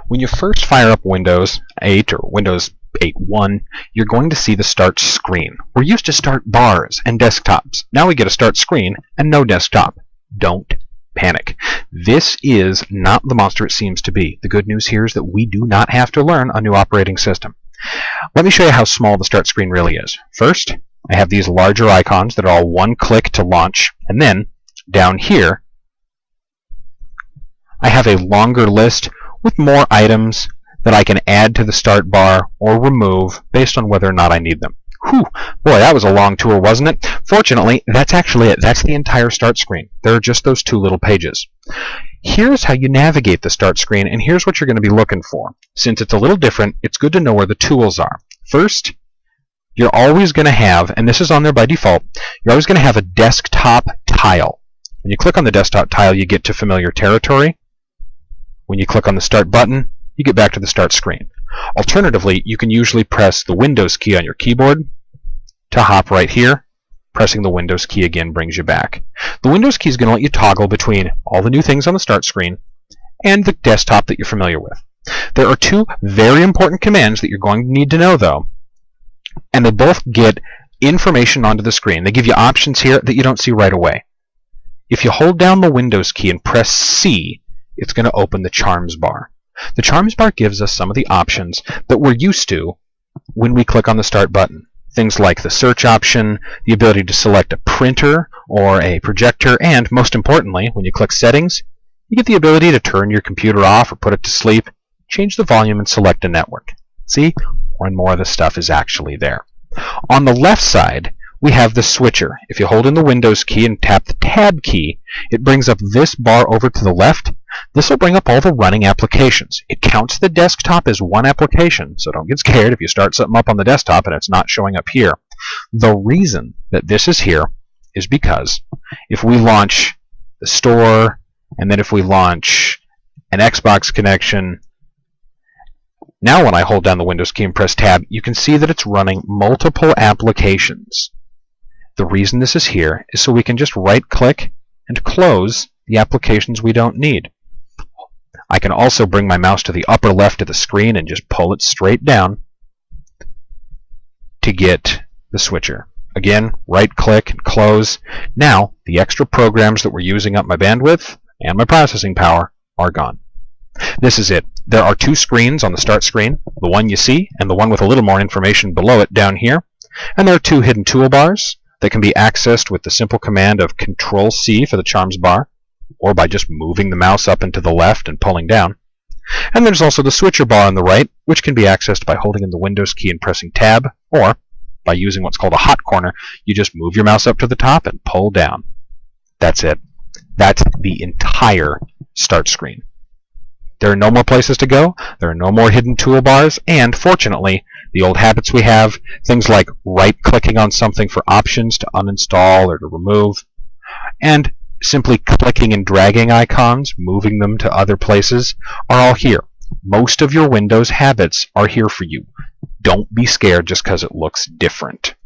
When you first fire up Windows 8 or Windows 8.1, you're going to see the start screen. We're used to start bars and desktops. Now we get a start screen and no desktop. Don't panic. This is not the monster it seems to be. The good news here is that we do not have to learn a new operating system. Let me show you how small the start screen really is. First, I have these larger icons that are all one click to launch, and then down here I have a longer list with more items that I can add to the start bar or remove based on whether or not I need them. Whew, boy, that was a long tour, wasn't it? Fortunately, that's actually it. That's the entire start screen. There are just those two little pages. Here's how you navigate the start screen, and here's what you're going to be looking for. Since it's a little different, it's good to know where the tools are. First, you're always going to have, and this is on there by default, you're always going to have a desktop tile. When you click on the desktop tile, you get to familiar territory. When you click on the Start button, you get back to the Start screen. Alternatively, you can usually press the Windows key on your keyboard to hop right here. Pressing the Windows key again brings you back. The Windows key is going to let you toggle between all the new things on the Start screen and the desktop that you're familiar with. There are two very important commands that you're going to need to know, though, and they both get information onto the screen. They give you options here that you don't see right away. If you hold down the Windows key and press C, it's going to open the Charms bar. The Charms bar gives us some of the options that we're used to when we click on the Start button. Things like the search option, the ability to select a printer or a projector, and most importantly, when you click Settings, you get the ability to turn your computer off or put it to sleep, change the volume, and select a network. See, more and more of this stuff is actually there. On the left side, we have the switcher. If you hold in the Windows key and tap the Tab key, it brings up this bar over to the left. This will bring up all the running applications. It counts the desktop as one application, so don't get scared if you start something up on the desktop and it's not showing up here. The reason that this is here is because if we launch the store, and then if we launch an Xbox connection, now when I hold down the Windows key and press Tab, you can see that it's running multiple applications. The reason this is here is so we can just right-click and close the applications we don't need. I can also bring my mouse to the upper left of the screen and just pull it straight down to get the switcher. Again, right-click and close. Now, the extra programs that were using up my bandwidth and my processing power are gone. This is it. There are two screens on the Start screen, the one you see and the one with a little more information below it down here. And there are two hidden toolbars that can be accessed with the simple command of Control-C for the Charms bar, or by just moving the mouse up and to the left and pulling down. And there's also the switcher bar on the right, which can be accessed by holding in the Windows key and pressing Tab, or by using what's called a hot corner. You just move your mouse up to the top and pull down. That's it. That's the entire Start screen. There are no more places to go, there are no more hidden toolbars, and fortunately, the old habits we have, things like right-clicking on something for options to uninstall or to remove, and simply clicking and dragging icons, moving them to other places, are all here. Most of your Windows habits are here for you. Don't be scared just because it looks different.